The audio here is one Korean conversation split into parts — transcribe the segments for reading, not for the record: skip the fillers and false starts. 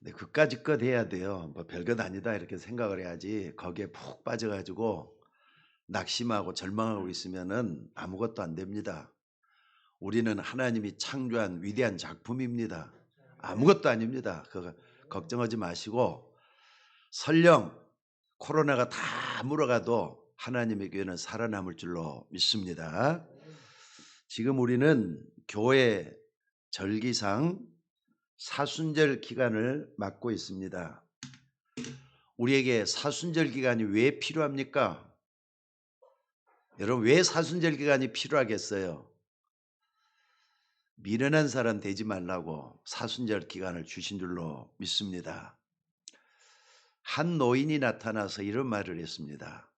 네, 그까짓 것 해야 돼요. 뭐 별것 아니다 이렇게 생각을 해야지 거기에 푹 빠져 가지고 낙심하고 절망하고 있으면은 아무것도 안 됩니다. 우리는 하나님이 창조한 위대한 작품입니다. 아무것도 아닙니다. 그거 걱정하지 마시고 설령 코로나가 다 물어가도 하나님의 교회는 살아남을 줄로 믿습니다. 지금 우리는 교회 절기상 사순절 기간을 맞고 있습니다. 우리에게 사순절 기간이 왜 필요합니까? 여러분, 왜 사순절 기간이 필요하겠어요? 미련한 사람 되지 말라고 사순절 기간을 주신 줄로 믿습니다. 한 노인이 나타나서 이런 말을 했습니다.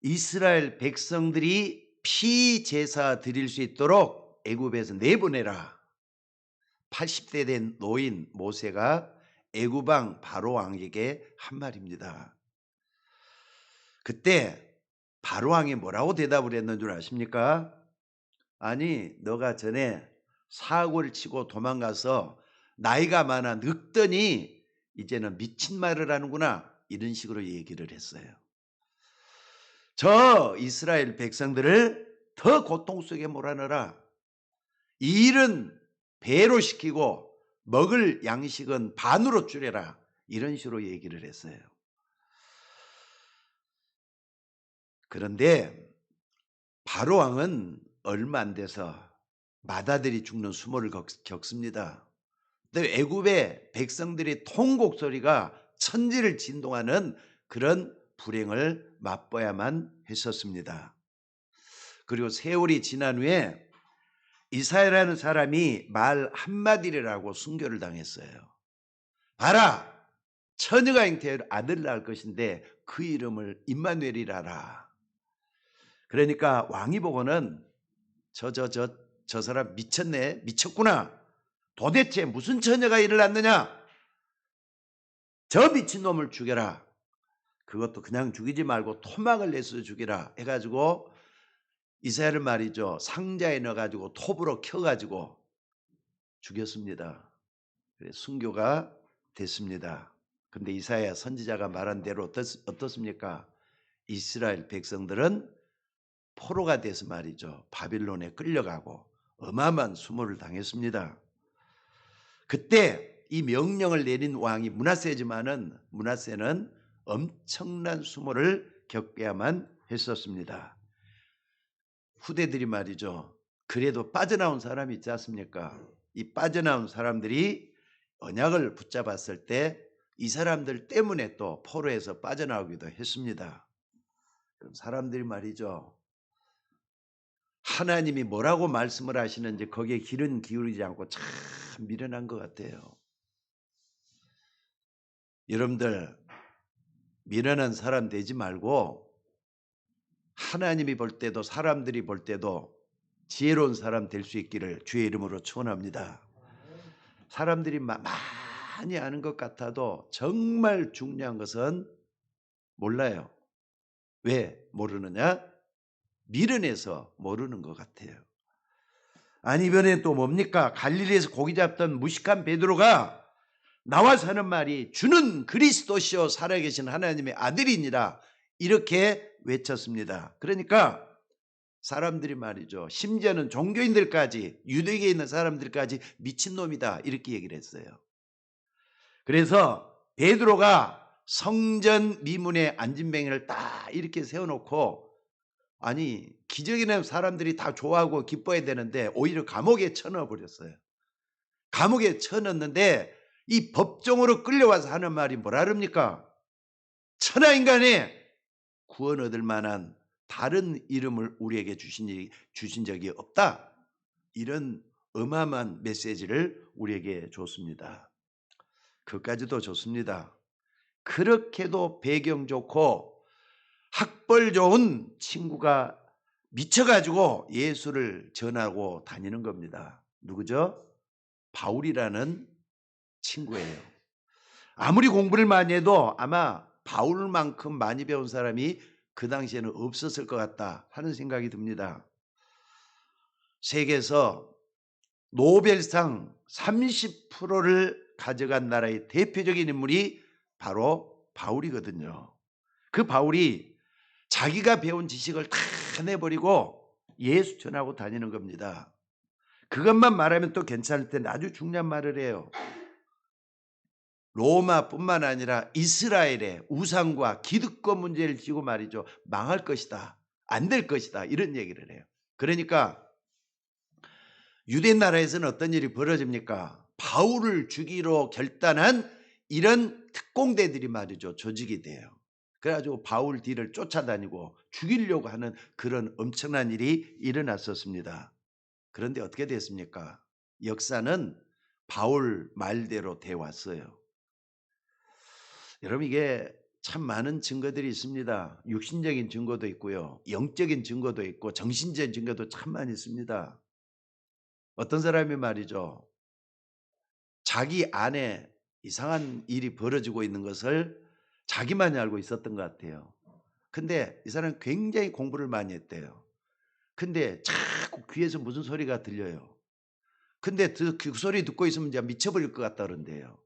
이스라엘 백성들이 피제사 드릴 수 있도록 애굽에서 내보내라. 80대 된 노인 모세가 애굽 왕 바로 왕에게 한 말입니다. 그때 바로 왕이 뭐라고 대답을 했는 줄 아십니까? 아니, 너가 전에 사고를 치고 도망가서 나이가 많아 늙더니 이제는 미친 말을 하는구나, 이런 식으로 얘기를 했어요. 저 이스라엘 백성들을 더 고통 속에 몰아넣어라. 일은 배로 시키고 먹을 양식은 반으로 줄여라, 이런 식으로 얘기를 했어요. 그런데 바로 왕은 얼마 안 돼서 맏아들이 죽는 수모를 겪습니다. 근데 애굽의 백성들의 통곡 소리가 천지를 진동하는 그런 불행을 맛봐야만 했었습니다. 그리고 세월이 지난 후에 이사야라는 사람이 말 한마디라고 순교를 당했어요. 봐라, 처녀가 잉태하여 아들 낳을 것인데 그 이름을 임마누엘이라라. 그러니까 왕이 보고는 저 사람 미쳤네, 미쳤구나. 도대체 무슨 처녀가 이를 낳느냐? 저 미친놈을 죽여라. 그것도 그냥 죽이지 말고 토막을 내서 죽이라 해가지고 이사야를 말이죠, 상자에 넣어가지고 톱으로 켜가지고 죽였습니다. 그래서 순교가 됐습니다. 근데 이사야 선지자가 말한 대로 어떻습니까? 이스라엘 백성들은 포로가 돼서 말이죠, 바빌론에 끌려가고 어마어마한 수모를 당했습니다. 그때 이 명령을 내린 왕이 므낫세지만은 므낫세는 엄청난 수모를 겪어야만 했었습니다. 후대들이 말이죠, 그래도 빠져나온 사람이 있지 않습니까? 이 빠져나온 사람들이 언약을 붙잡았을 때 이 사람들 때문에 또 포로에서 빠져나오기도 했습니다. 사람들이 말이죠, 하나님이 뭐라고 말씀을 하시는지 거기에 귀는 기울이지 않고 참 미련한 것 같아요. 여러분들, 미련한 사람 되지 말고 하나님이 볼 때도 사람들이 볼 때도 지혜로운 사람 될 수 있기를 주의 이름으로 축원합니다. 사람들이 많이 아는 것 같아도 정말 중요한 것은 몰라요. 왜 모르느냐? 미련해서 모르는 것 같아요. 아니, 이번에 또 뭡니까? 갈릴리에서 고기 잡던 무식한 베드로가 나와서 하는 말이 주는 그리스도시요 살아계신 하나님의 아들이니라, 이렇게 외쳤습니다. 그러니까 사람들이 말이죠, 심지어는 종교인들까지, 유대계에 있는 사람들까지 미친놈이다 이렇게 얘기를 했어요. 그래서 베드로가 성전 미문에 안진뱅이를 딱 이렇게 세워놓고, 아니 기적이는 사람들이 다 좋아하고 기뻐해야 되는데 오히려 감옥에 쳐넣어 버렸어요. 감옥에 쳐넣는데 이 법정으로 끌려와서 하는 말이 뭐라 그럽니까? 천하인간에 구원 얻을 만한 다른 이름을 우리에게 주신 적이 없다, 이런 어마어마한 메시지를 우리에게 줬습니다. 그까지도 좋습니다. 그렇게도 배경 좋고 학벌 좋은 친구가 미쳐가지고 예수를 전하고 다니는 겁니다. 누구죠? 바울이라는 친구예요. 아무리 공부를 많이 해도 아마 바울만큼 많이 배운 사람이 그 당시에는 없었을 것 같다 하는 생각이 듭니다. 세계에서 노벨상 30%를 가져간 나라의 대표적인 인물이 바로 바울이거든요. 그 바울이 자기가 배운 지식을 다 내버리고 예수 전하고 다니는 겁니다. 그것만 말하면 또 괜찮을 텐데 아주 중요한 말을 해요. 로마뿐만 아니라 이스라엘의 우상과 기득권 문제를 쥐고 말이죠. 망할 것이다. 안 될 것이다. 이런 얘기를 해요. 그러니까 유대 나라에서는 어떤 일이 벌어집니까? 바울을 죽이러 결단한 이런 특공대들이 말이죠. 조직이 돼요. 그래가지고 바울 뒤를 쫓아다니고 죽이려고 하는 그런 엄청난 일이 일어났었습니다. 그런데 어떻게 됐습니까? 역사는 바울 말대로 돼 왔어요. 여러분 이게 참 많은 증거들이 있습니다. 육신적인 증거도 있고요. 영적인 증거도 있고 정신적인 증거도 참 많이 있습니다. 어떤 사람이 말이죠. 자기 안에 이상한 일이 벌어지고 있는 것을 자기만이 알고 있었던 것 같아요. 근데 이 사람은 굉장히 공부를 많이 했대요. 근데 자꾸 귀에서 무슨 소리가 들려요. 근데 그 소리 듣고 있으면 이제 미쳐버릴 것 같다 그런데요.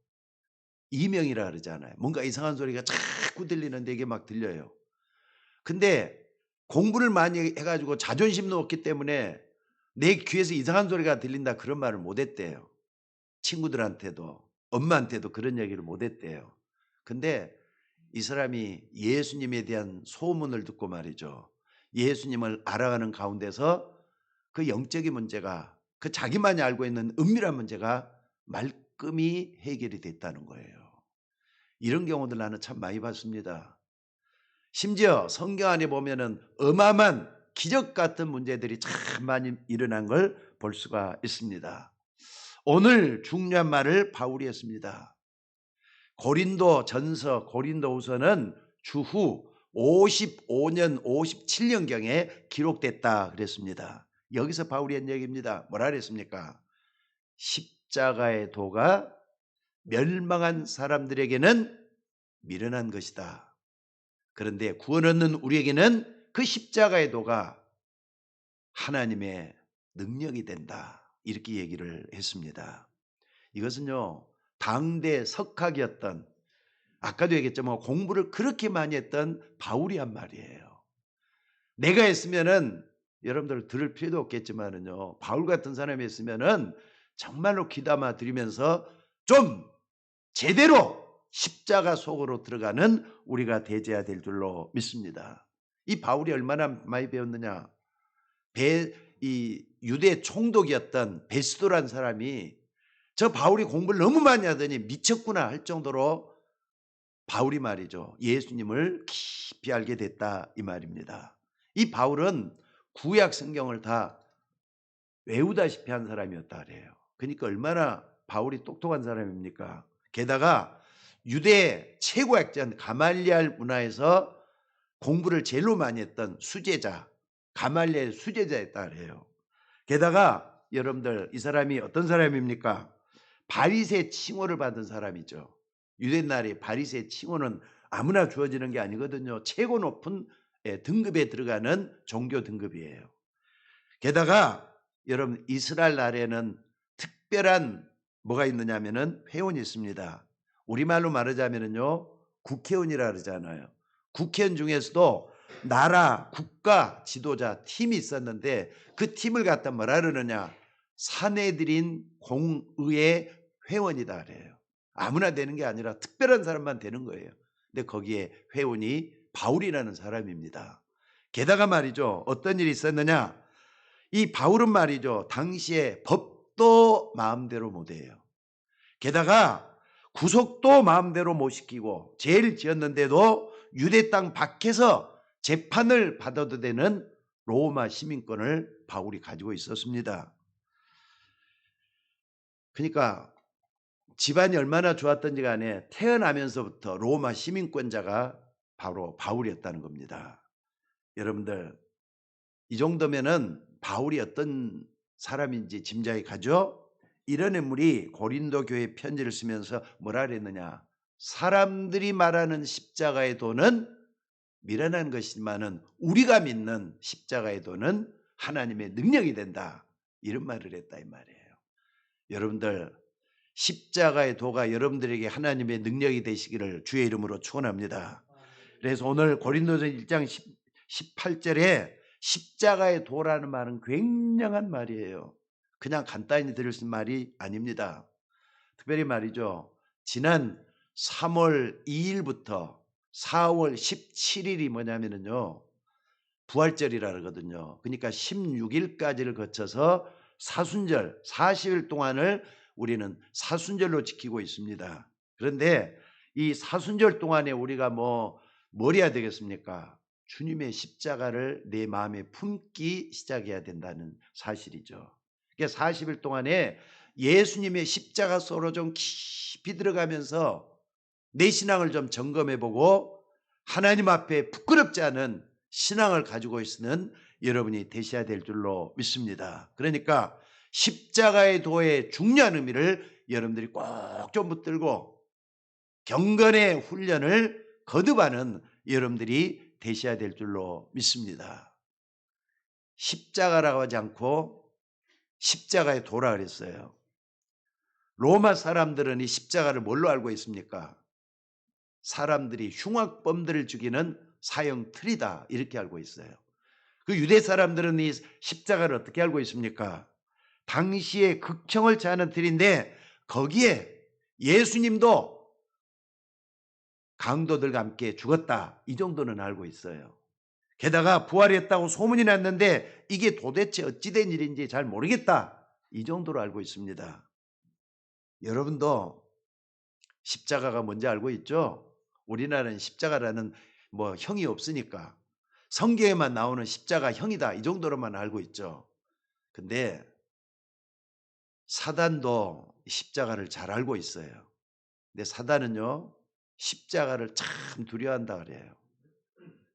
이명이라 그러잖아요. 뭔가 이상한 소리가 자꾸 들리는데 이게 막 들려요. 근데 공부를 많이 해가지고 자존심도 없기 때문에 내 귀에서 이상한 소리가 들린다 그런 말을 못 했대요. 친구들한테도 엄마한테도 그런 얘기를 못 했대요. 근데 이 사람이 예수님에 대한 소문을 듣고 말이죠. 예수님을 알아가는 가운데서 그 영적인 문제가 그 자기만이 알고 있는 은밀한 문제가 말끔히 해결이 됐다는 거예요. 이런 경우들 나는 참 많이 봤습니다. 심지어 성경 안에 보면은 어마어마한 기적 같은 문제들이 참 많이 일어난 걸 볼 수가 있습니다. 오늘 중요한 말을 바울이 했습니다. 고린도 전서, 고린도 후서는 주후 55년, 57년경에 기록됐다 그랬습니다. 여기서 바울이 한 얘기입니다. 뭐라 그랬습니까? 십자가의 도가 멸망한 사람들에게는 미련한 것이다. 그런데 구원 얻는 우리에게는 그 십자가의 도가 하나님의 능력이 된다. 이렇게 얘기를 했습니다. 이것은요, 당대 석학이었던, 아까도 얘기했지만 공부를 그렇게 많이 했던 바울이 한 말이에요. 내가 했으면은 여러분들 들을 필요도 없겠지만은요, 바울 같은 사람이 했으면은 정말로 귀담아 들으면서 좀 제대로 십자가 속으로 들어가는 우리가 되어야 될 줄로 믿습니다. 이 바울이 얼마나 많이 배웠느냐? 이 유대 총독이었던 베스도란 사람이 저 바울이 공부를 너무 많이 하더니 미쳤구나 할 정도로 바울이 말이죠. 예수님을 깊이 알게 됐다 이 말입니다. 이 바울은 구약 성경을 다 외우다시피 한 사람이었다 그래요. 그러니까 얼마나 바울이 똑똑한 사람입니까? 게다가 유대 최고 학자인 가말리알 문화에서 공부를 제일로 많이 했던 수제자, 가말리알 수제자였다 그래요. 게다가 여러분들 이 사람이 어떤 사람입니까? 바리새 칭호를 받은 사람이죠. 유대날의 바리새 칭호는 아무나 주어지는 게 아니거든요. 최고 높은 등급에 들어가는 종교 등급이에요. 게다가 여러분 이스라엘 나라에는 특별한 뭐가 있느냐면은 회원이 있습니다. 우리말로 말하자면은요 국회의원이라 그러잖아요. 국회의원 중에서도 나라 국가 지도자 팀이 있었는데 그 팀을 갖다 뭐라 그러느냐 사내들인 공의회 회원이다 그래요. 아무나 되는 게 아니라 특별한 사람만 되는 거예요. 근데 거기에 회원이 바울이라는 사람입니다. 게다가 말이죠 어떤 일이 있었느냐 이 바울은 말이죠 당시에 법도 마음대로 못해요. 게다가 구속도 마음대로 못 시키고 죄를 지었는데도 유대 땅 밖에서 재판을 받아도 되는 로마 시민권을 바울이 가지고 있었습니다. 그러니까 집안이 얼마나 좋았던지 간에 태어나면서부터 로마 시민권자가 바로 바울이었다는 겁니다. 여러분들 이 정도면은 바울이 어떤 사람인지 짐작이 가죠? 이런 인물이 고린도 교회 편지를 쓰면서 뭐라 그랬느냐 사람들이 말하는 십자가의 도는 미련한 것이지만은 우리가 믿는 십자가의 도는 하나님의 능력이 된다 이런 말을 했다 이 말이에요. 여러분들 십자가의 도가 여러분들에게 하나님의 능력이 되시기를 주의 이름으로 축원합니다. 그래서 오늘 고린도전 1장 18절에 십자가의 도라는 말은 굉장한 말이에요. 그냥 간단히 들을 수 있는 말이 아닙니다. 특별히 말이죠. 지난 3월 2일부터 4월 17일이 뭐냐면요. 부활절이라 그러거든요. 그러니까 16일까지를 거쳐서 사순절 40일 동안을 우리는 사순절로 지키고 있습니다. 그런데 이 사순절 동안에 우리가 뭘 해야 되겠습니까? 주님의 십자가를 내 마음에 품기 시작해야 된다는 사실이죠. 그러니까 40일 동안에 예수님의 십자가 속으로 좀 깊이 들어가면서 내 신앙을 좀 점검해보고 하나님 앞에 부끄럽지 않은 신앙을 가지고 있는 여러분이 되셔야 될 줄로 믿습니다. 그러니까 십자가의 도의 중요한 의미를 여러분들이 꼭 좀 붙들고 경건의 훈련을 거듭하는 여러분들이 되셔야 될 줄로 믿습니다. 십자가라고 하지 않고 십자가의 도라 그랬어요. 로마 사람들은 이 십자가를 뭘로 알고 있습니까? 사람들이 흉악범들을 죽이는 사형 틀이다 이렇게 알고 있어요. 그 유대 사람들은 이 십자가를 어떻게 알고 있습니까? 당시에 극형을 자하는 틀인데 거기에 예수님도 강도들과 함께 죽었다 이 정도는 알고 있어요. 게다가 부활했다고 소문이 났는데 이게 도대체 어찌된 일인지 잘 모르겠다 이 정도로 알고 있습니다. 여러분도 십자가가 뭔지 알고 있죠? 우리나라는 십자가라는 형이 없으니까 성경에만 나오는 십자가 형이다 이 정도로만 알고 있죠. 근데 사단도 십자가를 잘 알고 있어요. 근데 사단은요 십자가를 참 두려워한다 그래요.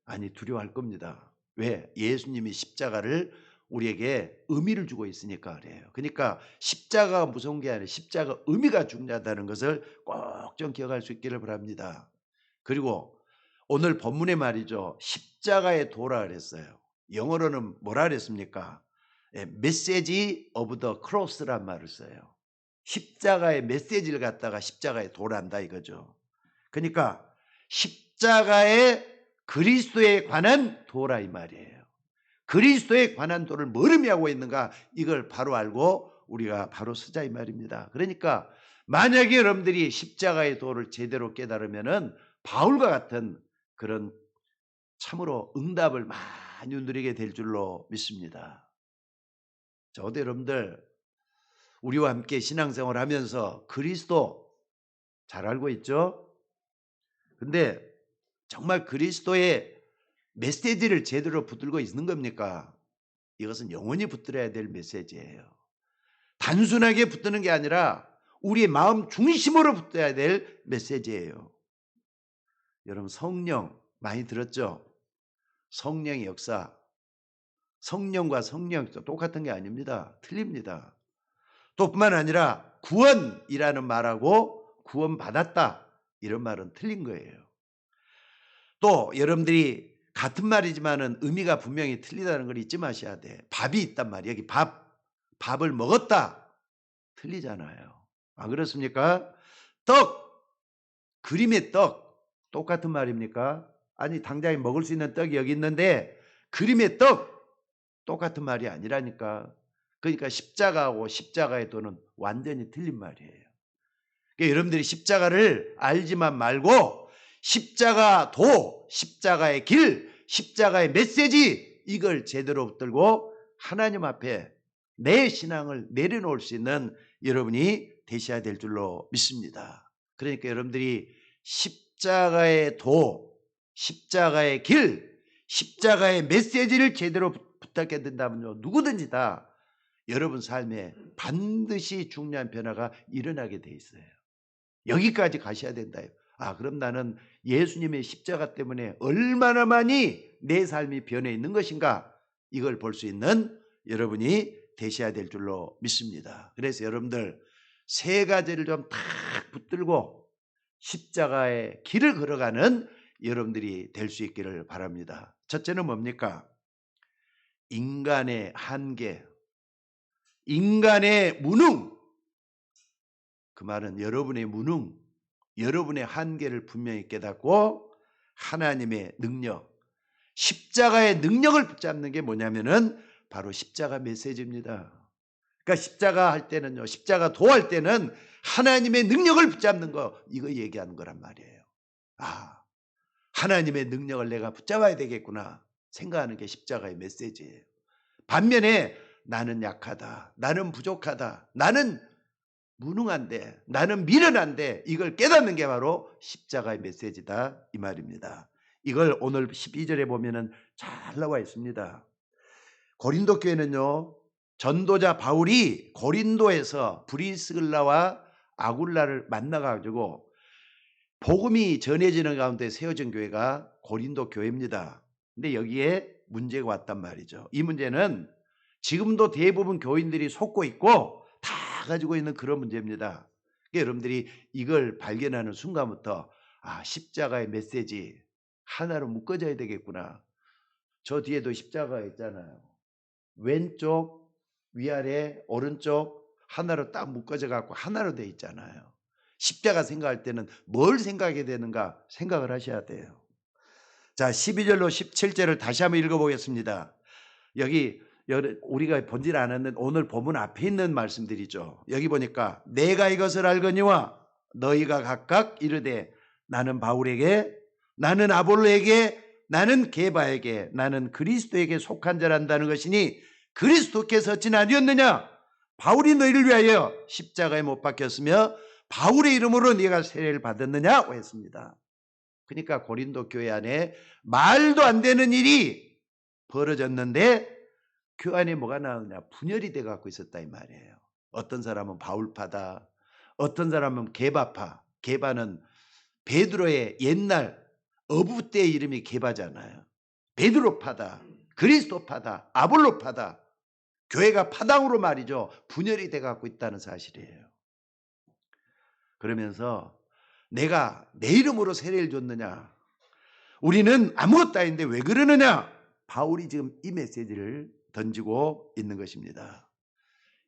아니 두려워할 겁니다. 왜? 예수님이 십자가를 우리에게 의미를 주고 있으니까 그래요. 그러니까 십자가가 무서운 게 아니라 십자가 의미가 중요하다는 것을 꼭 좀 기억할 수 있기를 바랍니다. 그리고 오늘 본문의 말이죠. 십자가의 도라 그랬어요. 영어로는 뭐라 그랬습니까? 메시지 오브 더 크로스란 말을 써요. 십자가의 메시지를 갖다가 십자가에 도란다 이거죠. 그러니까 십자가의 그리스도에 관한 도라 이 말이에요. 그리스도에 관한 도를 뭘 의미하고 있는가 이걸 바로 알고 우리가 바로 쓰자 이 말입니다. 그러니까 만약에 여러분들이 십자가의 도를 제대로 깨달으면은 바울과 같은 그런 참으로 응답을 많이 누리게 될 줄로 믿습니다. 저도 여러분들 우리와 함께 신앙생활을 하면서 그리스도 잘 알고 있죠? 근데 정말 그리스도의 메시지를 제대로 붙들고 있는 겁니까? 이것은 영원히 붙들어야 될 메시지예요. 단순하게 붙드는 게 아니라 우리의 마음 중심으로 붙어야 될 메시지예요. 여러분 성령 많이 들었죠? 성령의 역사. 성령과 성령 똑같은 게 아닙니다. 틀립니다. 또 뿐만 아니라 구원이라는 말하고 구원받았다 이런 말은 틀린 거예요. 또 여러분들이 같은 말이지만은 의미가 분명히 틀리다는 걸 잊지 마셔야 돼. 밥이 있단 말이에요. 여기 밥을 먹었다 틀리잖아요. 안 그렇습니까? 떡, 그림의 떡 똑같은 말입니까? 아니 당장에 먹을 수 있는 떡이 여기 있는데 그림의 떡 똑같은 말이 아니라니까. 그러니까 십자가하고 십자가의 도는 완전히 틀린 말이에요. 그러니까 여러분들이 십자가를 알지만 말고 십자가 도, 십자가의 길, 십자가의 메시지 이걸 제대로 붙들고 하나님 앞에 내 신앙을 내려놓을 수 있는 여러분이 되셔야 될 줄로 믿습니다. 그러니까 여러분들이 십자가의 도, 십자가의 길, 십자가의 메시지를 제대로 부탁해야 된다면요. 누구든지 다 여러분 삶에 반드시 중요한 변화가 일어나게 돼 있어요. 여기까지 가셔야 된다요. 그럼 나는 예수님의 십자가 때문에 얼마나 많이 내 삶이 변해 있는 것인가 이걸 볼 수 있는 여러분이 되셔야 될 줄로 믿습니다. 그래서 여러분들 세 가지를 좀 탁 붙들고 십자가의 길을 걸어가는 여러분들이 될 수 있기를 바랍니다. 첫째는 뭡니까? 인간의 한계, 인간의 무능, 그 말은 여러분의 무능, 여러분의 한계를 분명히 깨닫고 하나님의 능력, 십자가의 능력을 붙잡는 게 뭐냐면은 바로 십자가 메시지입니다. 그러니까 십자가 할 때는요, 십자가 도할 때는 하나님의 능력을 붙잡는 거, 이거 얘기하는 거란 말이에요. 아, 하나님의 능력을 내가 붙잡아야 되겠구나 생각하는 게 십자가의 메시지예요. 반면에 나는 약하다, 나는 부족하다, 나는 무능한데, 나는 미련한데, 이걸 깨닫는 게 바로 십자가의 메시지다 이 말입니다. 이걸 오늘 12절에 보면은 잘 나와 있습니다. 고린도 교회는요, 전도자 바울이 고린도에서 브리스글라와 아굴라를 만나가지고 복음이 전해지는 가운데 세워진 교회가 고린도 교회입니다. 근데 여기에 문제가 왔단 말이죠. 이 문제는 지금도 대부분 교인들이 속고 있고 다 가지고 있는 그런 문제입니다. 그러니까 여러분들이 이걸 발견하는 순간부터 십자가의 메시지 하나로 묶어져야 되겠구나. 저 뒤에도 십자가 있잖아요. 왼쪽, 위아래, 오른쪽 하나로 딱 묶어져 갖고 하나로 돼 있잖아요. 십자가 생각할 때는 뭘 생각해야 되는가 생각을 하셔야 돼요. 자, 12절로 17절을 다시 한번 읽어보겠습니다. 여기 우리가 본질 않았는 오늘 본문 앞에 있는 말씀들이죠. 여기 보니까 내가 이것을 알거니와 너희가 각각 이르되 나는 바울에게, 나는 아볼로에게, 나는 게바에게, 나는 그리스도에게 속한 자란다는 것이니 그리스도께서 어찌 아니었느냐? 바울이 너희를 위하여 십자가에 못 박혔으며 바울의 이름으로 네가 세례를 받았느냐고 했습니다. 그러니까 고린도 교회 안에 말도 안 되는 일이 벌어졌는데 그 안에 뭐가 나오느냐? 분열이 돼 갖고 있었다 이 말이에요. 어떤 사람은 바울파다, 어떤 사람은 게바파. 게바는 베드로의 옛날 어부 때 이름이 게바잖아요. 베드로파다, 그리스도파다, 아볼로파다. 교회가 파당으로 말이죠. 분열이 돼 갖고 있다는 사실이에요. 그러면서 내가 내 이름으로 세례를 줬느냐? 우리는 아무것도 아닌데 왜 그러느냐? 바울이 지금 이 메시지를 던지고 있는 것입니다.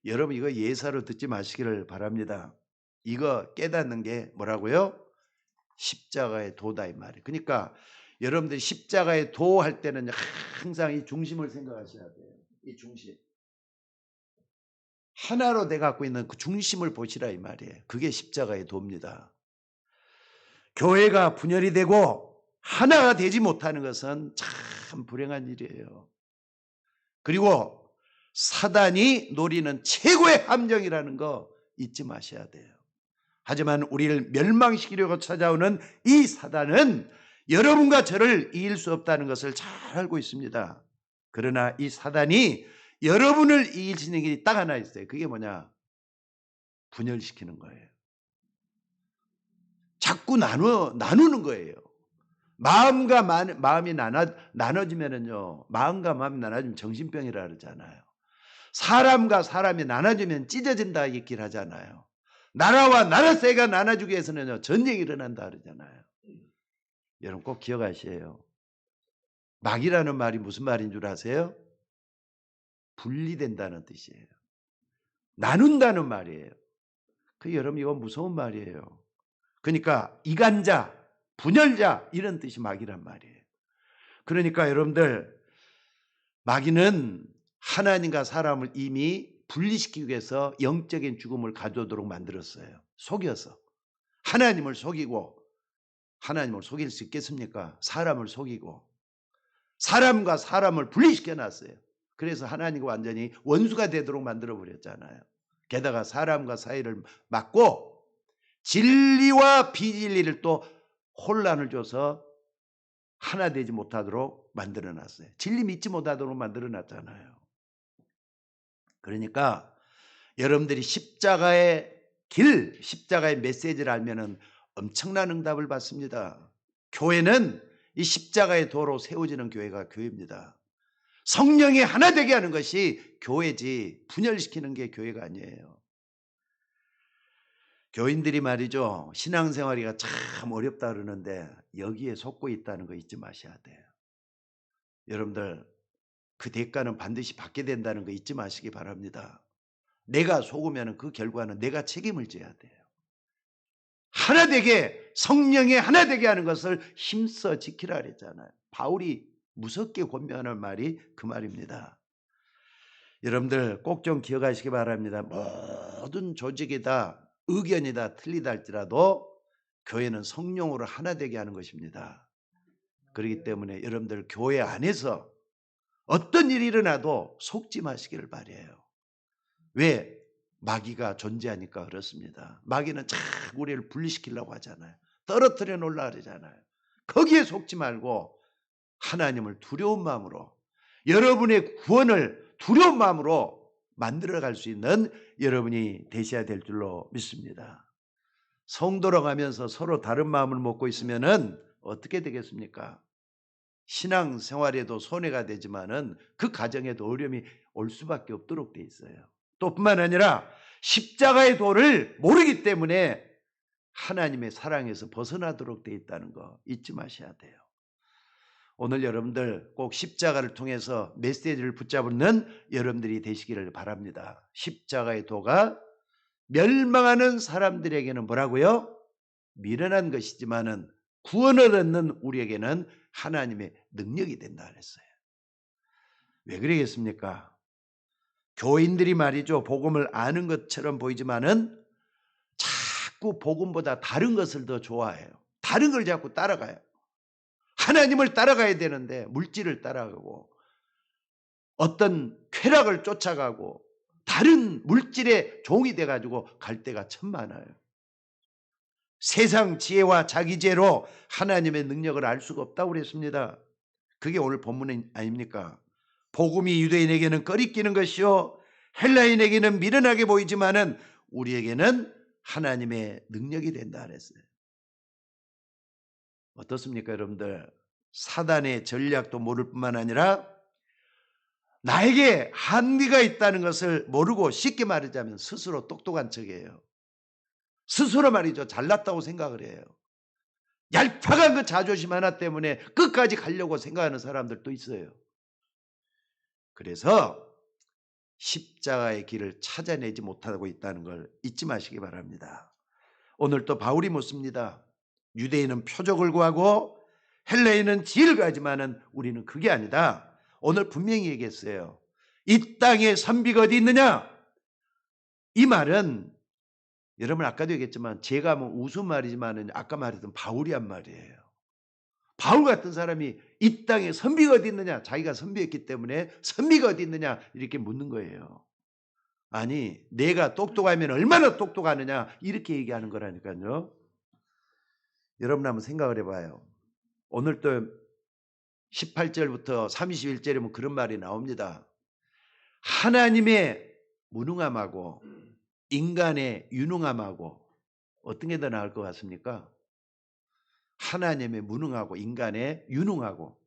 여러분 이거 예사로 듣지 마시기를 바랍니다. 이거 깨닫는 게 뭐라고요? 십자가의 도다 이 말이에요. 그러니까 여러분들이 십자가의 도 할 때는 항상 이 중심을 생각하셔야 돼요. 이 중심. 하나로 돼 갖고 있는 그 중심을 보시라 이 말이에요. 그게 십자가의 도입니다. 교회가 분열이 되고 하나가 되지 못하는 것은 참 불행한 일이에요. 그리고 사단이 노리는 최고의 함정이라는 거 잊지 마셔야 돼요. 하지만 우리를 멸망시키려고 찾아오는 이 사단은 여러분과 저를 이길 수 없다는 것을 잘 알고 있습니다. 그러나 이 사단이 여러분을 이길 수 있는 길이 딱 하나 있어요. 그게 뭐냐? 분열시키는 거예요. 자꾸 나누는 거예요. 마음과 마음이 나눠지면은요, 마음과 마음이 나눠지면 정신병이라 그러잖아요. 사람과 사람이 나눠지면 찢어진다 얘기를 하잖아요. 나라와 나라 사이가 나눠주기 위해서는요, 전쟁이 일어난다 그러잖아요. 여러분 꼭 기억하셔요. 막이라는 말이 무슨 말인 줄 아세요? 분리된다는 뜻이에요. 나눈다는 말이에요. 그 여러분 이거 무서운 말이에요. 그러니까 이간자, 분열자 이런 뜻이 막이란 말이에요. 그러니까 여러분들 마귀는 하나님과 사람을 이미 분리시키기 위해서 영적인 죽음을 가져오도록 만들었어요. 속여서. 하나님을 속이고, 하나님을 속일 수 있겠습니까? 사람을 속이고 사람과 사람을 분리시켜 놨어요. 그래서 하나님과 완전히 원수가 되도록 만들어 버렸잖아요. 게다가 사람과 사이를 막고 진리와 비진리를 또 혼란을 줘서 하나 되지 못하도록 만들어 놨어요. 진리 믿지 못하도록 만들어 놨잖아요. 그러니까 여러분들이 십자가의 길, 십자가의 메시지를 알면은 엄청난 응답을 받습니다. 교회는 이 십자가의 도로 세워지는 교회가 교회입니다. 성령이 하나 되게 하는 것이 교회지 분열시키는 게 교회가 아니에요. 교인들이 말이죠. 신앙생활이가 참 어렵다 그러는데 여기에 속고 있다는 거 잊지 마셔야 돼요. 여러분들 그 대가는 반드시 받게 된다는 거 잊지 마시기 바랍니다. 내가 속으면 그 결과는 내가 책임을 져야 돼요. 하나 되게, 성령에 하나 되게 하는 것을 힘써 지키라 그랬잖아요. 바울이 무섭게 권면하는 말이 그 말입니다. 여러분들 꼭 좀 기억하시기 바랍니다. 모든 조직이 다 의견이 다 틀리다 할지라도 교회는 성령으로 하나 되게 하는 것입니다. 그렇기 때문에 여러분들 교회 안에서 어떤 일이 일어나도 속지 마시기를 바라요. 왜? 마귀가 존재하니까 그렇습니다. 마귀는 자꾸 우리를 분리시키려고 하잖아요. 떨어뜨려 놓으려고 그러잖아요. 거기에 속지 말고 하나님을 두려운 마음으로, 여러분의 구원을 두려운 마음으로 만들어갈 수 있는 여러분이 되셔야 될 줄로 믿습니다. 성도로 가면서 서로 다른 마음을 먹고 있으면 어떻게 되겠습니까? 신앙생활에도 손해가 되지만은 그 가정에도 어려움이 올 수밖에 없도록 돼 있어요. 또 뿐만 아니라 십자가의 도를 모르기 때문에 하나님의 사랑에서 벗어나도록 돼 있다는 거 잊지 마셔야 돼요. 오늘 여러분들 꼭 십자가를 통해서 메시지를 붙잡는 여러분들이 되시기를 바랍니다. 십자가의 도가 멸망하는 사람들에게는 뭐라고요? 미련한 것이지만은 구원을 얻는 우리에게는 하나님의 능력이 된다 그랬어요. 왜 그러겠습니까? 교인들이 말이죠, 복음을 아는 것처럼 보이지만은 자꾸 복음보다 다른 것을 더 좋아해요. 다른 걸 자꾸 따라가요. 하나님을 따라가야 되는데 물질을 따라가고 어떤 쾌락을 쫓아가고 다른 물질의 종이 돼가지고 갈 때가 참 많아요. 세상 지혜와 자기 지혜로 하나님의 능력을 알 수가 없다고 그랬습니다. 그게 오늘 본문 아닙니까? 복음이 유대인에게는 꺼리끼는 것이요 헬라인에게는 미련하게 보이지만은 우리에게는 하나님의 능력이 된다 그랬어요. 어떻습니까, 여러분들? 사단의 전략도 모를 뿐만 아니라 나에게 한계가 있다는 것을 모르고 쉽게 말하자면 스스로 똑똑한 척이에요. 스스로 말이죠, 잘났다고 생각을 해요. 얄팍한 그 자존심 하나 때문에 끝까지 가려고 생각하는 사람들도 있어요. 그래서 십자가의 길을 찾아내지 못하고 있다는 걸 잊지 마시기 바랍니다. 오늘 또 바울이 묻습니다. 유대인은 표적을 구하고 헬라인은 지혜를 가지만은 우리는 그게 아니다. 오늘 분명히 얘기했어요. 이 땅에 선비가 어디 있느냐? 이 말은 여러분 아까도 얘기했지만 제가 뭐 웃은 말이지만 아까 말했던 바울이 한 말이에요. 바울 같은 사람이 이 땅에 선비가 어디 있느냐? 자기가 선비였기 때문에 선비가 어디 있느냐? 이렇게 묻는 거예요. 아니 내가 똑똑하면 얼마나 똑똑하느냐? 이렇게 얘기하는 거라니까요. 여러분 한번 생각을 해봐요. 오늘 또 18절부터 31절에 보면 그런 말이 나옵니다. 하나님의 무능함하고 인간의 유능함하고 어떤 게 더 나을 것 같습니까? 하나님의 무능하고 인간의 유능하고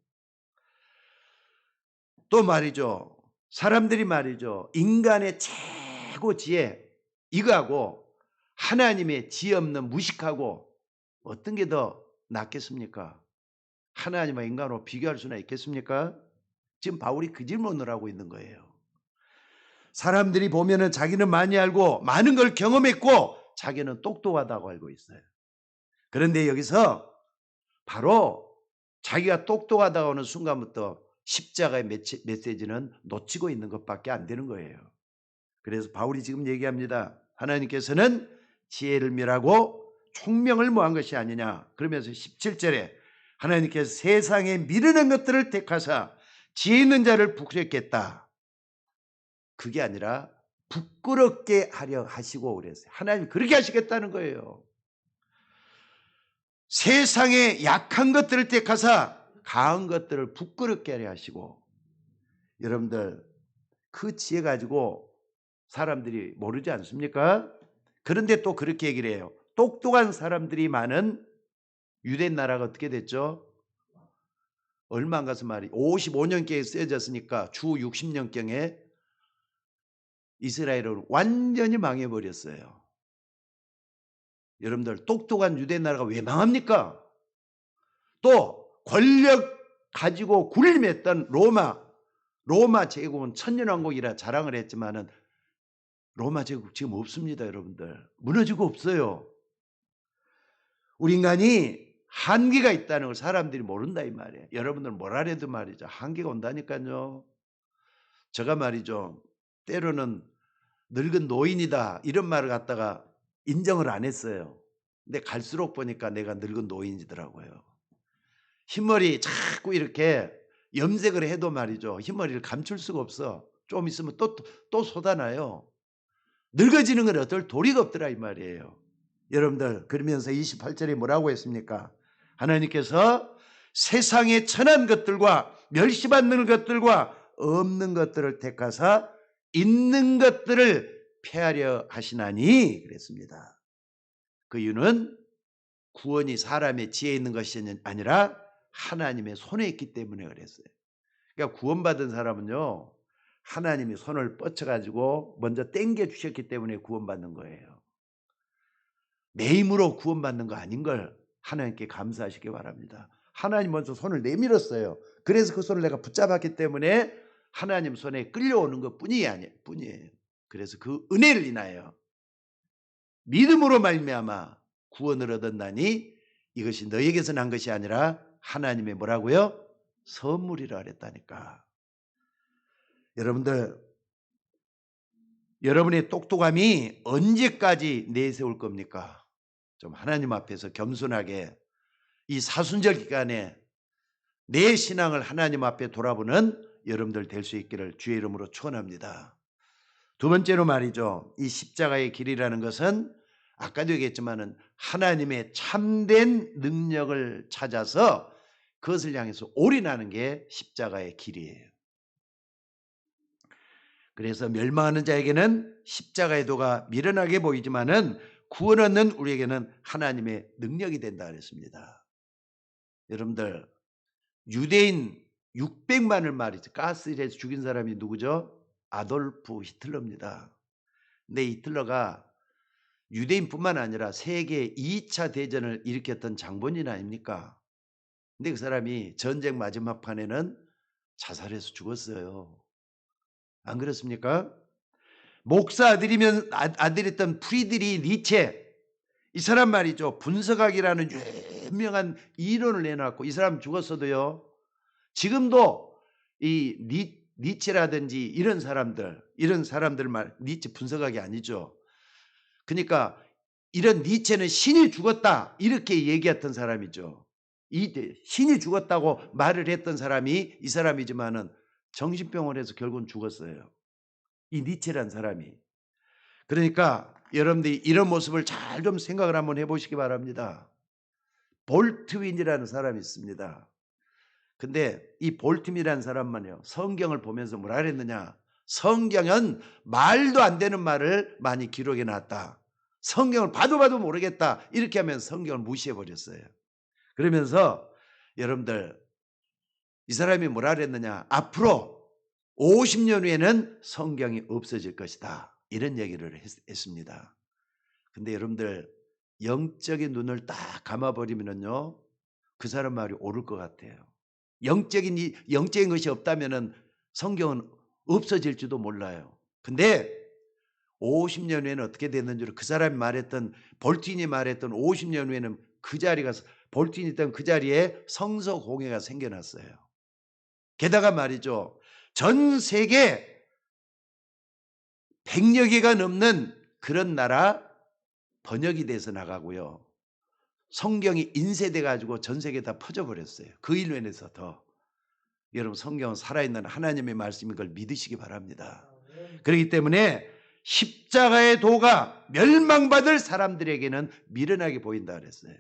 또 말이죠. 사람들이 말이죠. 인간의 최고 지혜 이거하고 하나님의 지혜 없는 무식하고 어떤 게 더 낫겠습니까? 하나님과 인간으로 비교할 수나 있겠습니까? 지금 바울이 그 질문을 하고 있는 거예요. 사람들이 보면은 자기는 많이 알고 많은 걸 경험했고 자기는 똑똑하다고 알고 있어요. 그런데 여기서 바로 자기가 똑똑하다고 하는 순간부터 십자가의 메시지는 놓치고 있는 것밖에 안 되는 거예요. 그래서 바울이 지금 얘기합니다. 하나님께서는 지혜를 멸하고 총명을 모한 것이 아니냐. 그러면서 17절에 하나님께서 세상에 미르는 것들을 택하사 지혜 있는 자를 부끄럽겠다. 그게 아니라 부끄럽게 하려 하시고 그랬어요. 하나님 그렇게 하시겠다는 거예요. 세상에 약한 것들을 택하사 강한 것들을 부끄럽게 하려 하시고 여러분들 그 지혜 가지고 사람들이 모르지 않습니까? 그런데 또 그렇게 얘기를 해요. 똑똑한 사람들이 많은 유대 나라가 어떻게 됐죠? 얼마 안 가서 말이 55년경에 쓰여졌으니까 주 60년경에 이스라엘은 완전히 망해버렸어요. 여러분들 똑똑한 유대 나라가 왜 망합니까? 또 권력 가지고 군림했던 로마 제국은 천년왕국이라 자랑을 했지만은 로마 제국 지금 없습니다. 여러분들 무너지고 없어요. 우리 인간이 한계가 있다는 걸 사람들이 모른다 이 말이에요. 여러분들 뭐라 해도 말이죠. 한계가 온다니까요. 제가 말이죠. 때로는 늙은 노인이다 이런 말을 갖다가 인정을 안 했어요. 근데 갈수록 보니까 내가 늙은 노인이더라고요. 흰머리 자꾸 이렇게 염색을 해도 말이죠. 흰머리를 감출 수가 없어. 좀 있으면 또 솟아나요. 늙어지는 건 어떨 도리가 없더라 이 말이에요. 여러분들 그러면서 28절에 뭐라고 했습니까? 하나님께서 세상의 천한 것들과 멸시받는 것들과 없는 것들을 택하사 있는 것들을 폐하려 하시나니 그랬습니다. 그 이유는 구원이 사람의 지혜에 있는 것이 아니라 하나님의 손에 있기 때문에 그랬어요. 그러니까 구원받은 사람은요. 하나님이 손을 뻗쳐가지고 먼저 땡겨 주셨기 때문에 구원받는 거예요. 내 힘으로 구원받는 거 아닌 걸 하나님께 감사하시기 바랍니다. 하나님 먼저 손을 내밀었어요. 그래서 그 손을 내가 붙잡았기 때문에 하나님 손에 끌려오는 것 뿐이에요. 그래서 그 은혜를 인하여 믿음으로 말미암아 구원을 얻었나니 이것이 너에게서 난 것이 아니라 하나님의 뭐라고요? 선물이라 그랬다니까. 여러분들 여러분의 똑똑함이 언제까지 내세울 겁니까? 좀 하나님 앞에서 겸손하게 이 사순절 기간에 내 신앙을 하나님 앞에 돌아보는 여러분들 될 수 있기를 주의 이름으로 축원합니다. 두 번째로 말이죠. 이 십자가의 길이라는 것은 아까도 얘기했지만은 하나님의 참된 능력을 찾아서 그것을 향해서 올인하는 게 십자가의 길이에요. 그래서 멸망하는 자에게는 십자가의 도가 미련하게 보이지만은 구원 얻는 우리에게는 하나님의 능력이 된다 그랬습니다. 여러분들 유대인 600만을 말이죠. 가스일에서 죽인 사람이 누구죠? 아돌프 히틀러입니다. 근데 히틀러가 유대인뿐만 아니라 세계 2차 대전을 일으켰던 장본인 아닙니까? 근데 그 사람이 전쟁 마지막 판에는 자살해서 죽었어요. 안 그렇습니까? 목사 아들이었던 프리드리 니체 이 사람 말이죠. 분석학이라는 유명한 이론을 내놨고 이 사람 죽었어도요. 지금도 이 니체라든지 이런 사람들 말 니체 분석학이 아니죠. 그러니까 이런 니체는 신이 죽었다 이렇게 얘기했던 사람이죠. 이 신이 죽었다고 말을 했던 사람이 이 사람이지만은 정신병원에서 결국은 죽었어요. 이 니체란 사람이. 그러니까 여러분들이 이런 모습을 잘 좀 생각을 한번 해보시기 바랍니다. 볼트윈이라는 사람이 있습니다. 근데 이 볼트윈이라는 사람만요. 성경을 보면서 뭐라 그랬느냐. 성경은 말도 안 되는 말을 많이 기록해 놨다. 성경을 봐도 모르겠다. 이렇게 하면 성경을 무시해 버렸어요. 그러면서 여러분들 이 사람이 뭐라 그랬느냐. 앞으로 50년 후에는 성경이 없어질 것이다. 이런 얘기를 했습니다. 근데 여러분들 영적인 눈을 딱 감아버리면요. 그 사람 말이 옳을 것 같아요. 영적인 것이 없다면은 성경은 없어질지도 몰라요. 근데 50년 후에는 어떻게 됐는지를 그 사람이 말했던 볼틴이 말했던 50년 후에는 그 자리가 볼틴이 있던 그 자리에 성서 공회가 생겨났어요. 게다가 말이죠. 전 세계 100여 개가 넘는 그런 나라 번역이 돼서 나가고요. 성경이 인쇄돼 가지고 전 세계에 다 퍼져버렸어요. 그 일로 인해서 더 여러분 성경은 살아있는 하나님의 말씀인 걸 믿으시기 바랍니다. 그렇기 때문에 십자가의 도가 멸망받을 사람들에게는 미련하게 보인다 그랬어요.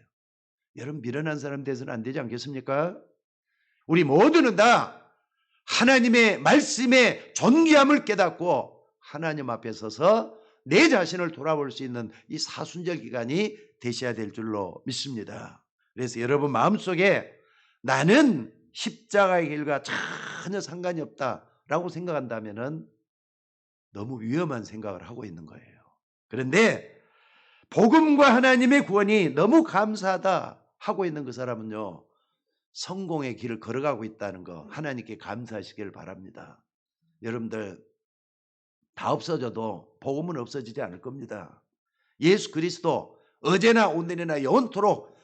여러분 미련한 사람 돼서는 안 되지 않겠습니까? 우리 모두는 다 하나님의 말씀의 존귀함을 깨닫고 하나님 앞에 서서 내 자신을 돌아볼 수 있는 이 사순절 기간이 되셔야 될 줄로 믿습니다. 그래서 여러분 마음속에 나는 십자가의 길과 전혀 상관이 없다라고 생각한다면 너무 위험한 생각을 하고 있는 거예요. 그런데 복음과 하나님의 구원이 너무 감사하다 하고 있는 그 사람은요. 성공의 길을 걸어가고 있다는 거 하나님께 감사하시길 바랍니다. 여러분들 다 없어져도 복음은 없어지지 않을 겁니다. 예수 그리스도 어제나 오늘이나 영원토록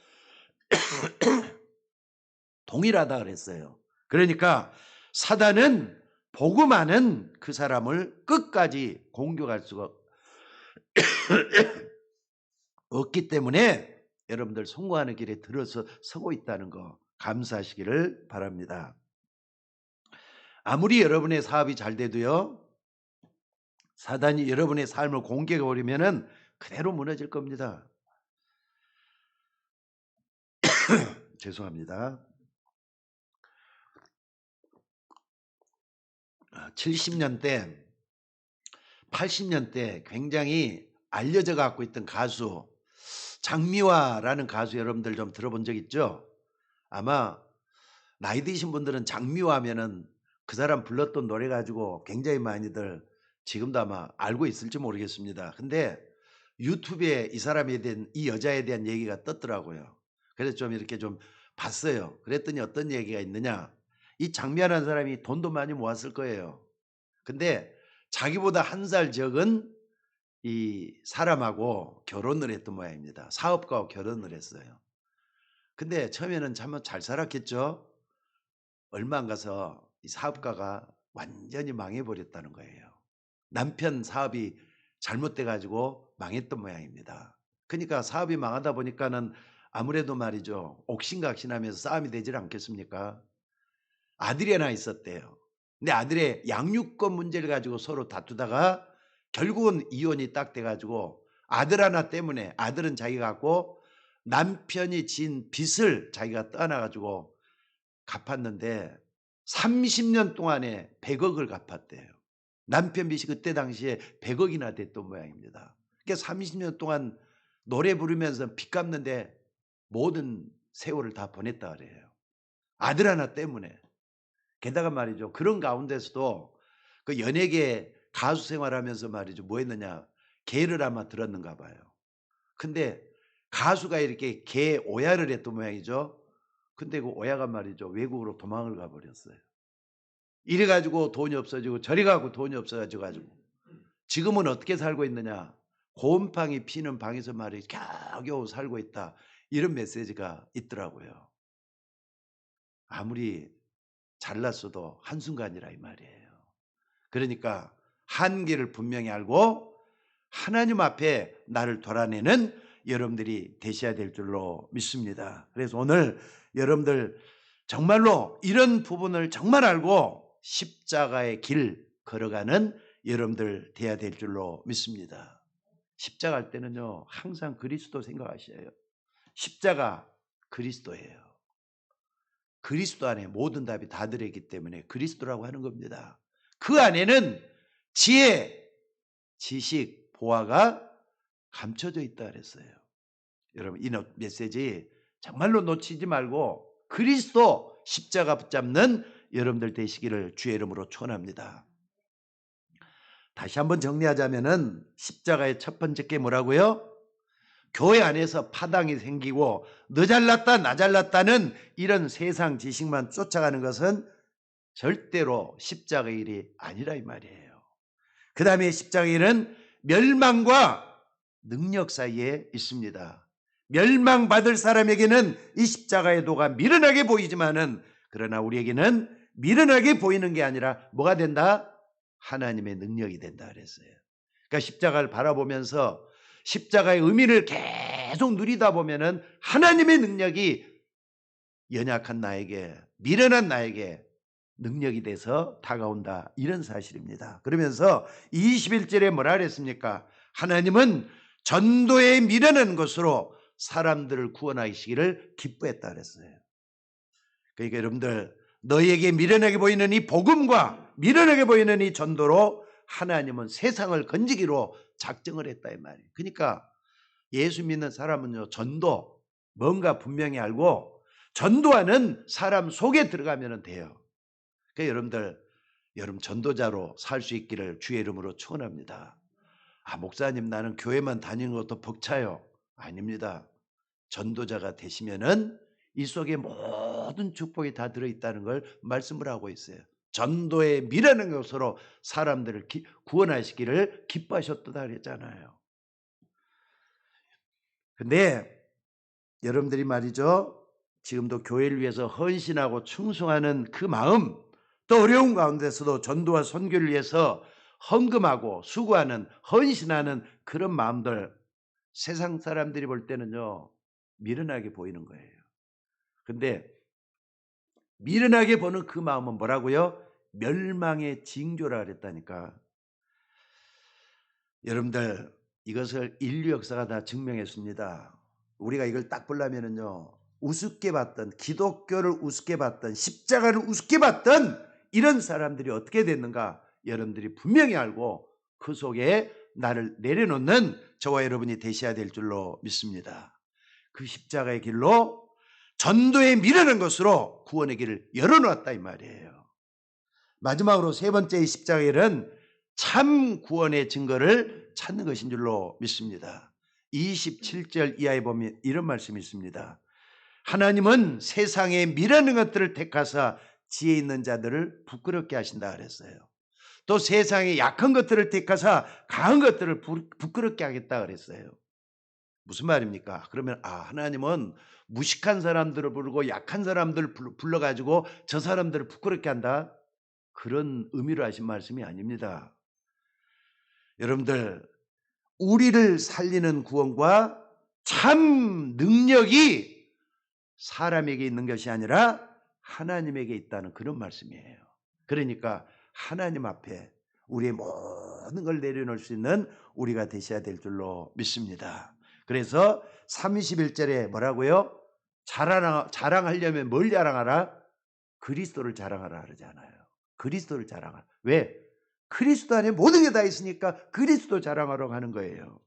동일하다 그랬어요. 그러니까 사단은 복음하는 그 사람을 끝까지 공격할 수가 없기 때문에 여러분들 성공하는 길에 들어서 서고 있다는 거 감사하시기를 바랍니다. 아무리 여러분의 사업이 잘 돼도요, 사단이 여러분의 삶을 공격해 버리면은 그대로 무너질 겁니다. 죄송합니다. 70년대, 80년대 굉장히 알려져 갖고 있던 가수 장미화라는 가수 여러분들 좀 들어본 적 있죠? 아마 나이 드신 분들은 장미화 하면은 그 사람 불렀던 노래 가지고 굉장히 많이들 지금도 아마 알고 있을지 모르겠습니다. 근데 유튜브에 이 사람에 대한, 이 여자에 대한 얘기가 떴더라고요. 그래서 좀 이렇게 좀 봤어요. 그랬더니 어떤 얘기가 있느냐, 이 장미화라는 사람이 돈도 많이 모았을 거예요. 근데 자기보다 한 살 적은 이 사람하고 결혼을 했던 모양입니다. 사업가하고 결혼을 했어요. 근데 처음에는 참 잘 살았겠죠. 얼마 안 가서 이 사업가가 완전히 망해버렸다는 거예요. 남편 사업이 잘못돼 가지고 망했던 모양입니다. 그러니까 사업이 망하다 보니까는 아무래도 말이죠, 옥신각신하면서 싸움이 되질 않겠습니까? 아들이 하나 있었대요. 근데 아들의 양육권 문제를 가지고 서로 다투다가 결국은 이혼이 딱 돼 가지고 아들 하나 때문에, 아들은 자기가 갖고 남편이 진 빚을 자기가 떠나 가지고 갚았는데 30년 동안에 100억을 갚았대요. 남편 빚이 그때 당시에 100억이나 됐던 모양입니다. 그러니까 30년 동안 노래 부르면서 빚 갚는데 모든 세월을 다 보냈다 그래요. 아들 하나 때문에. 게다가 말이죠, 그런 가운데서도 그 연예계 가수 생활하면서 말이죠, 뭐 했느냐, 개를 아마 들었는가 봐요. 근데 가수가 이렇게 개 오야를 했던 모양이죠. 근데 그 오야가 말이죠, 외국으로 도망을 가버렸어요. 이래 가지고 돈이 없어지고 저리 가고 돈이 없어가지고 지금은 어떻게 살고 있느냐, 곰팡이 피는 방에서 말이 겨우겨우 살고 있다, 이런 메시지가 있더라고요. 아무리 잘났어도 한순간이라 이 말이에요. 그러니까 한계를 분명히 알고 하나님 앞에 나를 돌아내는 여러분들이 되셔야 될 줄로 믿습니다. 그래서 오늘 여러분들 정말로 이런 부분을 정말 알고 십자가의 길 걸어가는 여러분들 돼야 될 줄로 믿습니다. 십자가 할 때는요, 항상 그리스도 생각하셔요. 십자가 그리스도예요. 그리스도 안에 모든 답이 다 들어있기 때문에 그리스도라고 하는 겁니다. 그 안에는 지혜, 지식, 보화가 감춰져 있다 그랬어요. 여러분, 이 메시지 정말로 놓치지 말고 그리스도 십자가 붙잡는 여러분들 되시기를 주의 이름으로 축원합니다. 다시 한번 정리하자면은 십자가의 첫 번째 게 뭐라고요? 교회 안에서 파당이 생기고 너 잘났다 나 잘났다는 이런 세상 지식만 쫓아가는 것은 절대로 십자가의 일이 아니라 이 말이에요. 그 다음에 십자가의 일은 멸망과 능력 사이에 있습니다. 멸망받을 사람에게는 이 십자가의 도가 미련하게 보이지만은, 그러나 우리에게는 미련하게 보이는 게 아니라 뭐가 된다? 하나님의 능력이 된다 그랬어요. 그러니까 십자가를 바라보면서 십자가의 의미를 계속 누리다 보면은 하나님의 능력이 연약한 나에게, 미련한 나에게 능력이 돼서 다가온다, 이런 사실입니다. 그러면서 21절에 뭐라 그랬습니까? 하나님은 전도에 미련한 것으로 사람들을 구원하시기를 기뻐했다 그랬어요. 그러니까 여러분들, 너희에게 미련하게 보이는 이 복음과 미련하게 보이는 이 전도로 하나님은 세상을 건지기로 작정을 했다 이 말이에요. 그러니까 예수 믿는 사람은요, 전도 뭔가 분명히 알고 전도하는 사람 속에 들어가면 돼요. 그러니까 여러분 전도자로 살 수 있기를 주의 이름으로 축원합니다. 아, 목사님 나는 교회만 다니는 것도 벅차요. 아닙니다. 전도자가 되시면은 이 속에 모든 축복이 다 들어있다는 걸 말씀을 하고 있어요. 전도에 미라는 것으로 사람들을 구원하시기를 기뻐하셨다 그랬잖아요. 근데 여러분들이 말이죠, 지금도 교회를 위해서 헌신하고 충성하는 그 마음, 또 어려운 가운데서도 전도와 선교를 위해서 헌금하고 수고하는, 헌신하는 그런 마음들, 세상 사람들이 볼 때는요 미련하게 보이는 거예요. 근데 미련하게 보는 그 마음은 뭐라고요? 멸망의 징조라 그랬다니까. 여러분들, 이것을 인류 역사가 다 증명했습니다. 우리가 이걸 딱 보려면은요 우습게 봤던, 기독교를 우습게 봤던, 십자가를 우습게 봤던 이런 사람들이 어떻게 됐는가 여러분들이 분명히 알고 그 속에 나를 내려놓는 저와 여러분이 되셔야 될 줄로 믿습니다. 그 십자가의 길로 전도에 미르는 것으로 구원의 길을 열어놓았다 이 말이에요. 마지막으로 세 번째의 십자가의 길은 참 구원의 증거를 찾는 것인 줄로 믿습니다. 27절 이하에 보면 이런 말씀이 있습니다. 하나님은 세상에 미라는 것들을 택하사 지혜 있는 자들을 부끄럽게 하신다 그랬어요. 또 세상에 약한 것들을 택하사 강한 것들을 부끄럽게 하겠다 그랬어요. 무슨 말입니까? 그러면 하나님은 무식한 사람들을 부르고 약한 사람들을 불러가지고 저 사람들을 부끄럽게 한다? 그런 의미로 하신 말씀이 아닙니다. 여러분들, 우리를 살리는 구원과 참 능력이 사람에게 있는 것이 아니라 하나님에게 있다는 그런 말씀이에요. 그러니까 하나님 앞에 우리의 모든 걸 내려놓을 수 있는 우리가 되셔야 될 줄로 믿습니다. 그래서 31절에 뭐라고요? 자랑하려면 뭘 자랑하라? 그리스도를 자랑하라 그러잖아요. 그리스도를 자랑하라. 왜? 그리스도 안에 모든 게 다 있으니까 그리스도 자랑하러 가는 거예요.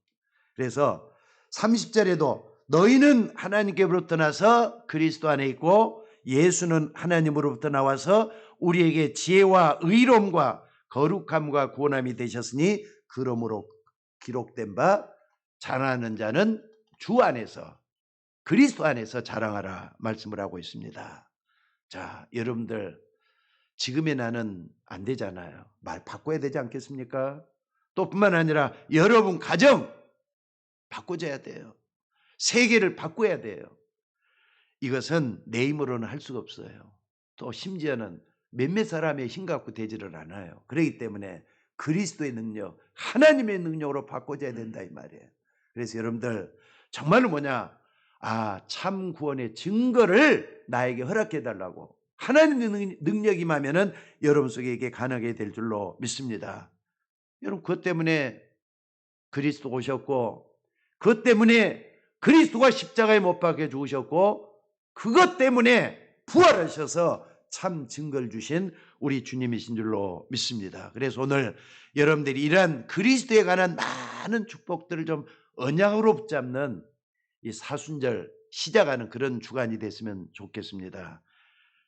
그래서 30절에도 너희는 하나님께로부터 나서 그리스도 안에 있고 예수는 하나님으로부터 나와서 우리에게 지혜와 의로움과 거룩함과 구원함이 되셨으니 그러므로 기록된 바 자랑하는 자는 주 안에서 그리스도 안에서 자랑하라 말씀을 하고 있습니다. 자, 여러분들 지금의 나는 안 되잖아요. 말 바꿔야 되지 않겠습니까? 또 뿐만 아니라 여러분 가정 바꿔줘야 돼요. 세계를 바꿔야 돼요. 이것은 내 힘으로는 할 수가 없어요. 또 심지어는 몇몇 사람의 힘 갖고 되지를 않아요. 그렇기 때문에 그리스도의 능력, 하나님의 능력으로 바꿔줘야 된다 이 말이에요. 그래서 여러분들 정말로 참 구원의 증거를 나에게 허락해 달라고 하나님의 능력이 임하면은 여러분 속에 이게 가능하게 될 줄로 믿습니다. 여러분 그것 때문에 그리스도 오셨고 그것 때문에 그리스도가 십자가에 못 박혀 죽으셨고 그것 때문에 부활하셔서 참 증거를 주신 우리 주님이신 줄로 믿습니다. 그래서 오늘 여러분들이 이러한 그리스도에 관한 많은 축복들을 좀 언약으로 붙잡는 이 사순절 시작하는 그런 주간이 됐으면 좋겠습니다.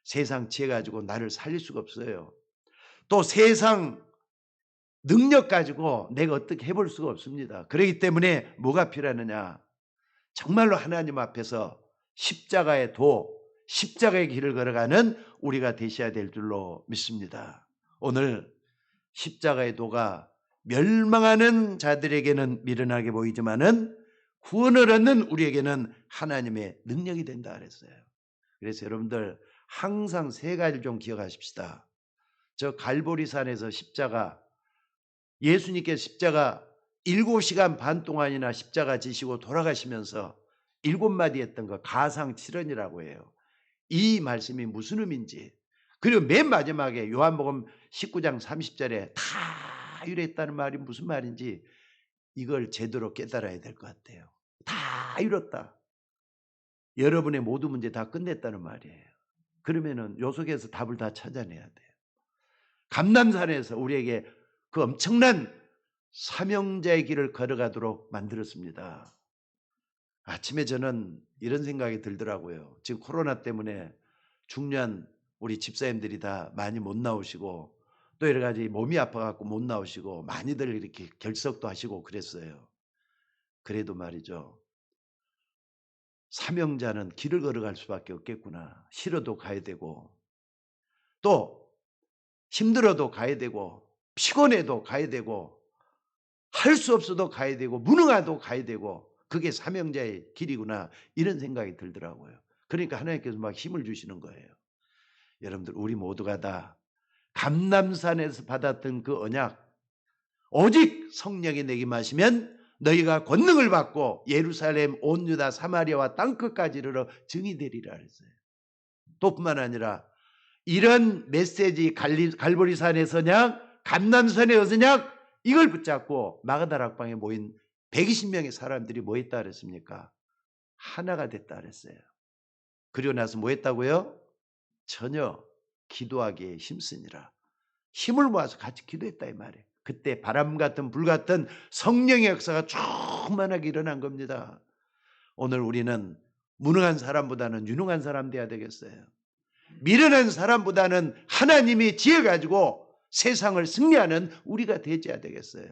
세상 지혜 가지고 나를 살릴 수가 없어요. 또 세상 능력 가지고 내가 어떻게 해볼 수가 없습니다. 그렇기 때문에 뭐가 필요하느냐? 정말로 하나님 앞에서 십자가의 길을 걸어가는 우리가 되셔야 될 줄로 믿습니다. 오늘 십자가의 도가 멸망하는 자들에게는 미련하게 보이지만은 구원을 얻는 우리에게는 하나님의 능력이 된다 그랬어요. 그래서 여러분들 항상 세 가지를 좀 기억하십시다. 저 갈보리산에서 예수님께서 십자가 7시간 반 동안이나 십자가 지시고 돌아가시면서 7마디 했던 거 가상칠언이라고 해요. 이 말씀이 무슨 의미인지, 그리고 맨 마지막에 요한복음 19장 30절에 다 이뤘다는 말이 무슨 말인지 이걸 제대로 깨달아야 될 것 같아요. 다 이뤘다. 여러분의 모든 문제 다 끝냈다는 말이에요. 그러면은 요 속에서 답을 다 찾아내야 돼요. 감람산에서 우리에게 그 엄청난 사명자의 길을 걸어가도록 만들었습니다. 아침에 저는 이런 생각이 들더라고요. 지금 코로나 때문에 중요한 우리 집사님들이 다 많이 못 나오시고 또 여러 가지 몸이 아파갖고 못 나오시고 많이들 이렇게 결석도 하시고 그랬어요. 그래도 말이죠. 사명자는 길을 걸어갈 수밖에 없겠구나. 싫어도 가야 되고 또 힘들어도 가야 되고 피곤해도 가야 되고 할 수 없어도 가야 되고 무능하도 가야 되고 그게 사명자의 길이구나 이런 생각이 들더라고요. 그러니까 하나님께서 막 힘을 주시는 거예요. 여러분들 우리 모두가 다 감람산에서 받았던 그 언약, 오직 성령이 내게 마시면 너희가 권능을 받고 예루살렘 온 유다 사마리아와 땅끝까지 이르러 증이 되리라 그랬어요. 또 뿐만 아니라 이런 메시지 갈보리산에서냐 감람산에서냐 이걸 붙잡고 마가다락방에 모인 120명의 사람들이 뭐 했다 그랬습니까? 하나가 됐다 그랬어요. 그리고 나서 뭐 했다고요? 전혀 기도하기에 힘쓰니라. 힘을 모아서 같이 기도했다 이 말이에요. 그때 바람 같은 불 같은 성령의 역사가 충만하게 일어난 겁니다. 오늘 우리는 무능한 사람보다는 유능한 사람 돼야 되겠어요. 미련한 사람보다는 하나님이 지혜 가지고 세상을 승리하는 우리가 되어야 되겠어요.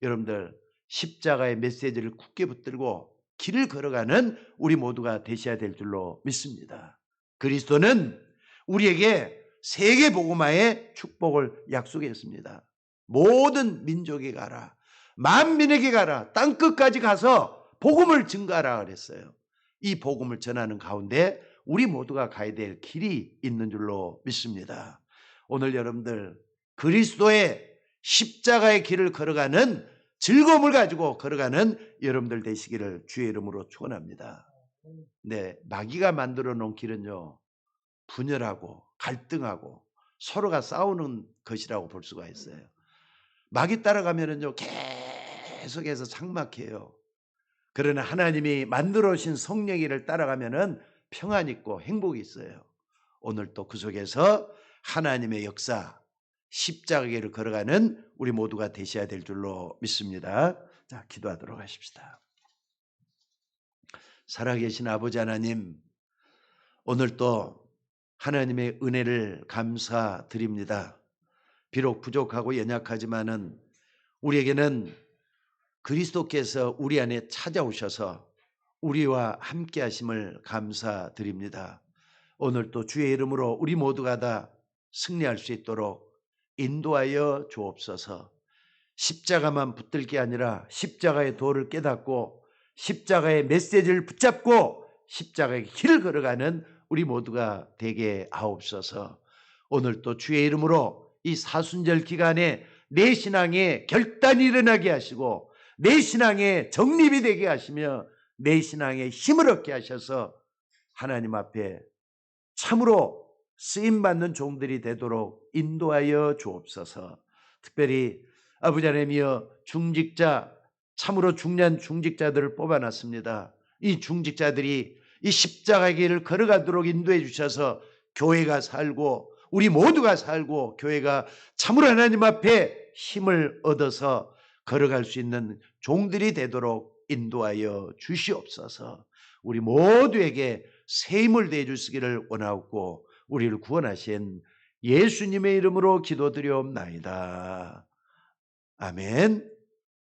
여러분들 십자가의 메시지를 굳게 붙들고 길을 걸어가는 우리 모두가 되셔야 될 줄로 믿습니다. 그리스도는 우리에게 세계복음화의 축복을 약속했습니다. 모든 민족에 가라, 만민에게 가라, 땅끝까지 가서 복음을 증거하라 그랬어요. 이 복음을 전하는 가운데 우리 모두가 가야 될 길이 있는 줄로 믿습니다. 오늘 여러분들 그리스도의 십자가의 길을 걸어가는 즐거움을 가지고 걸어가는 여러분들 되시기를 주의 이름으로 축원합니다. 네, 마귀가 만들어 놓은 길은요, 분열하고 갈등하고 서로가 싸우는 것이라고 볼 수가 있어요. 마귀 따라가면은요 계속해서 삭막해요. 그러나 하나님이 만들어 오신 성령이를 따라가면은 평안 있고 행복이 있어요. 오늘 또 그 속에서 하나님의 역사, 십자가를 걸어가는 우리 모두가 되셔야 될 줄로 믿습니다. 자, 기도하도록 하십시다. 살아계신 아버지 하나님, 오늘 또 하나님의 은혜를 감사드립니다. 비록 부족하고 연약하지만은 우리에게는 그리스도께서 우리 안에 찾아오셔서 우리와 함께 하심을 감사드립니다. 오늘 또 주의 이름으로 우리 모두가 다 승리할 수 있도록 인도하여 주옵소서. 십자가만 붙들 게 아니라 십자가의 도를 깨닫고 십자가의 메시지를 붙잡고 십자가의 길을 걸어가는 우리 모두가 되게 하옵소서. 오늘 또 주의 이름으로 이 사순절 기간에 내 신앙에 결단이 일어나게 하시고 내 신앙에 정립이 되게 하시며 내 신앙에 힘을 얻게 하셔서 하나님 앞에 참으로 쓰임받는 종들이 되도록 인도하여 주옵소서. 특별히 아버지 하나님이여 중직자, 참으로 중요한 중직자들을 뽑아놨습니다. 이 중직자들이 이 십자가의 길을 걸어가도록 인도해 주셔서 교회가 살고 우리 모두가 살고 교회가 참으로 하나님 앞에 힘을 얻어서 걸어갈 수 있는 종들이 되도록 인도하여 주시옵소서. 우리 모두에게 새 힘을 대해 주시기를 원하옵고 우리를 구원하신 예수님의 이름으로 기도드리옵나이다. 아멘.